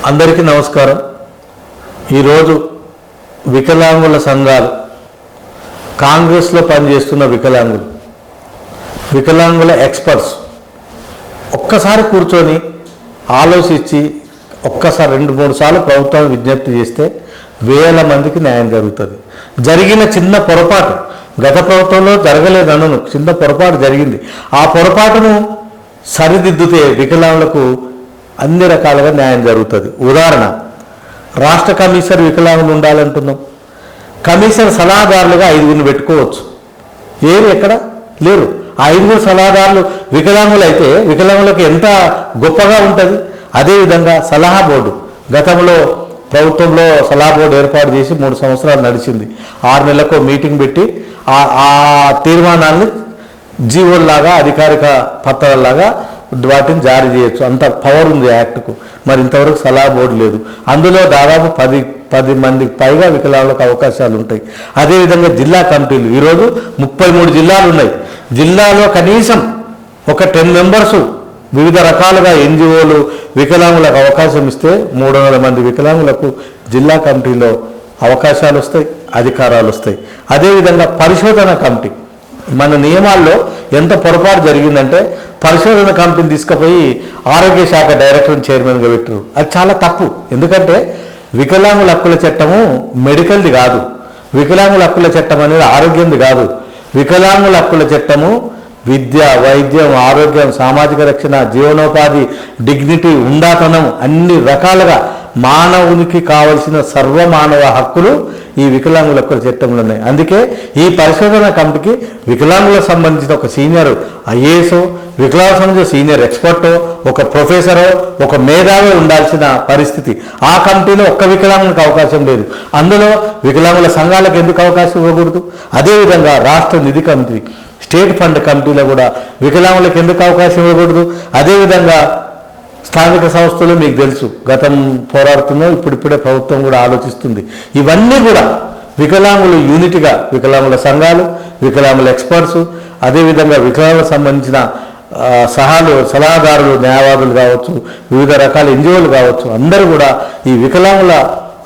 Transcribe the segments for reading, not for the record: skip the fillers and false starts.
అందరికీ నమస్కారం. ఈరోజు వికలాంగుల సంఘాలు, కాంగ్రెస్లో పనిచేస్తున్న వికలాంగుల ఎక్స్పర్ట్స్ ఒక్కసారి కూర్చొని ఆలోచించి ఒక్కసారి 2-3 సార్లు ప్రభుత్వాన్ని విజ్ఞప్తి చేస్తే వేల మందికి న్యాయం జరుగుతుంది. జరిగిన చిన్న పొరపాటు గత ప్రభుత్వంలో జరగలేదనను, చిన్న పొరపాటు జరిగింది. ఆ పొరపాటును సరిదిద్దుతే వికలాంగులకు అన్ని రకాలుగా న్యాయం జరుగుతుంది. ఉదాహరణ, రాష్ట్ర కమిషనర్ వికలాంగులు ఉండాలంటున్నాం. కమిషనర్ సలహాదారులుగా 5గురిని పెట్టుకోవచ్చు. ఏరు ఎక్కడ లేరు. ఆ 5గురు సలహాదారులు వికలాంగులు అయితే వికలాంగులకు ఎంత గొప్పగా ఉంటుంది. అదేవిధంగా సలహా బోర్డు, గతంలో ప్రభుత్వంలో సలహా బోర్డు ఏర్పాటు చేసి 3 సంవత్సరాలు నడిచింది. 6 నెలలకు మీటింగ్ పెట్టి ఆ తీర్మానాన్ని జీవోల్లాగా, అధికారిక పత్రాల్లాగా వాటిని జారీ చేయొచ్చు. అంత పవర్ ఉంది యాక్ట్కు. మరి ఇంతవరకు సలహా బోర్డు లేదు. అందులో దాదాపు 10 మందికి పైగా వికలాంగులకు అవకాశాలు ఉంటాయి. అదేవిధంగా జిల్లా కమిటీలు, ఈరోజు 33 జిల్లాలు ఉన్నాయి. జిల్లాలో కనీసం ఒక 10 మెంబర్సు వివిధ రకాలుగా ఎన్జిఓలు వికలాంగులకు అవకాశం ఇస్తే 300 మంది వికలాంగులకు జిల్లా కమిటీలో అవకాశాలు వస్తాయి, అధికారాలు వస్తాయి. అదేవిధంగా పరిశోధన కమిటీ, మన నియమాల్లో ఎంత పొరపాటు జరిగిందంటే పరిశోధన కమిటీని తీసుకుపోయి ఆరోగ్య శాఖ డైరెక్టర్ చైర్మన్గా పెట్టారు. అది చాలా తప్పు. ఎందుకంటే వికలాంగుల హక్కుల చట్టము మెడికల్ది కాదు. వికలాంగుల హక్కుల చట్టం అనేది ఆరోగ్యంది కాదు. వికలాంగుల హక్కుల చట్టము విద్య, వైద్యం, ఆరోగ్యం, సామాజిక రక్షణ, జీవనోపాధి, డిగ్నిటీ, ఉండాతనం, అన్ని రకాలుగా మానవునికి కావలసిన సర్వమానవ హక్కులు ఈ వికలాంగుల హక్కుల చట్టంలో ఉన్నాయి. అందుకే ఈ పరిశోధన కమిటీకి వికలాంగులకు సంబంధించిన ఒక సీనియర్ ఐఏఎస్, వికలాంగులకు సంబంధించిన సీనియర్ ఎక్స్పర్టో, ఒక ప్రొఫెసరో, ఒక మేధావి ఉండాల్సిన పరిస్థితి. ఆ కమిటీలో ఒక్క వికలాంగులకు అవకాశం లేదు. అందులో వికలాంగుల సంఘాలకు ఎందుకు అవకాశం ఇవ్వకూడదు? అదేవిధంగా రాష్ట్ర నిధి కమిటీ, స్టేట్ ఫండ్ కమిటీలో కూడా వికలాంగులకు ఎందుకు అవకాశం ఇవ్వకూడదు? అదేవిధంగా స్థానిక సంస్థలు మీకు తెలుసు, గతం పోరాడుతున్నాం, ఇప్పుడిప్పుడే ప్రభుత్వం కూడా ఆలోచిస్తుంది. ఇవన్నీ కూడా వికలాంగులు యూనిట్గా, వికలాంగుల సంఘాలు, వికలాంగుల ఎక్స్పర్ట్స్, అదేవిధంగా వికలాంగులకు సంబంధించిన సలహాదారులు, న్యాయవాదులు కావచ్చు, వివిధ రకాల ఎన్జిఓలు కావచ్చు, అందరూ కూడా ఈ వికలాంగుల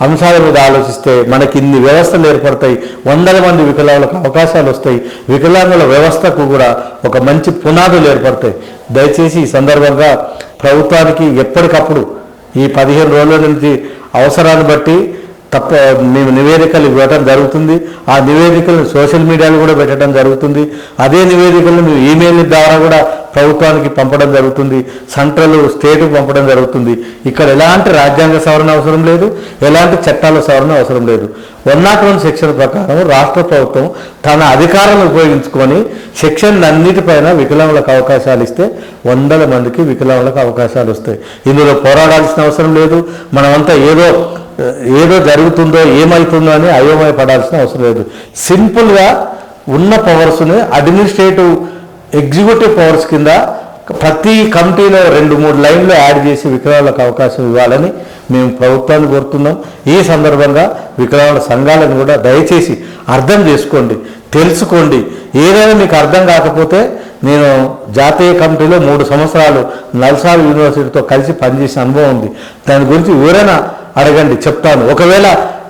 అంశాల మీద ఆలోచిస్తే మనకి ఇన్ని వ్యవస్థలు ఏర్పడతాయి. 100 మంది వికలాంగులకు అవకాశాలు వస్తాయి. వికలాంగుల వ్యవస్థకు కూడా ఒక మంచి పునాదులు ఏర్పడతాయి. దయచేసి ఈ సందర్భంగా ప్రభుత్వానికి ఎప్పటికప్పుడు ఈ 15 రోజుల నుంచి అవసరాన్ని బట్టి మేము నివేదికలు ఇవ్వడం జరుగుతుంది. ఆ నివేదికలను సోషల్ మీడియాలో కూడా పెట్టడం జరుగుతుంది. అదే నివేదికలను మేము ఈమెయిల్ ద్వారా కూడా ప్రభుత్వానికి పంపడం జరుగుతుంది. సెంట్రల్, స్టేట్కు పంపడం జరుగుతుంది. ఇక్కడ ఎలాంటి రాజ్యాంగ సవరణ అవసరం లేదు, ఎలాంటి చట్టాల సవరణ అవసరం లేదు. 101 సెక్షన్ ప్రకారం రాష్ట్ర ప్రభుత్వం తన అధికారాలను ఉపయోగించుకొని సెక్షన్ అన్నిటిపైన వికలాంగులకు అవకాశాలు ఇస్తే 100 మందికి వికలాంగులకు అవకాశాలు వస్తాయి. ఇందులో పోరాడాల్సిన అవసరం లేదు. మనమంతా ఏదో జరుగుతుందో ఏమవుతుందో అని అయోమయపడాల్సిన అవసరం లేదు. సింపుల్గా ఉన్న పవర్స్ని అడ్మినిస్ట్రేటివ్, ఎగ్జిక్యూటివ్ పవర్స్ కింద ప్రతి కమిటీలో 2-3 లైన్లు యాడ్ చేసి వికలాంగులకు అవకాశం ఇవ్వాలని మేము ప్రభుత్వాన్ని కోరుతున్నాం. ఈ సందర్భంగా వికలాంగుల సంఘాలను కూడా దయచేసి అర్థం చేసుకోండి, తెలుసుకోండి. ఏదైనా మీకు అర్థం కాకపోతే నేను జాతీయ కమిటీలో 3 సంవత్సరాలు నల్సార్ యూనివర్సిటీతో కలిసి పనిచేసిన అనుభవం ఉంది. దాని గురించి ఎవరైనా అడగండి, చెప్తాను. ఒకవేళ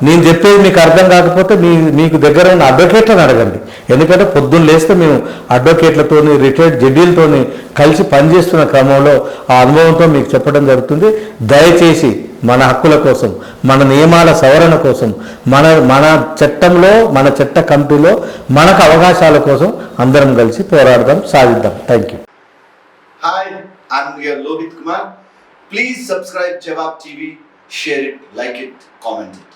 నేను చెప్పేది మీకు అర్థం కాకపోతే మీకు దగ్గర ఉన్న అడ్వకేట్లను అడగండి. ఎందుకంటే పొద్దున్న లేస్తే మేము అడ్వకేట్లతోని, రిటైర్డ్ జడ్జీలతోని కలిసి పనిచేస్తున్న క్రమంలో ఆ అనుభవంతో మీకు చెప్పడం జరుగుతుంది. దయచేసి మన హక్కుల కోసం, మన నియమాల సవరణ కోసం, మన చట్టంలో, మన చట్ట కమిటీలో మనకు అవకాశాల కోసం అందరం కలిసి పోరాడదాం, సాధిద్దాం. Thank you. Hi, I'm your Lohit Kumar. Please subscribe Jawab TV, share it, like it, comment it.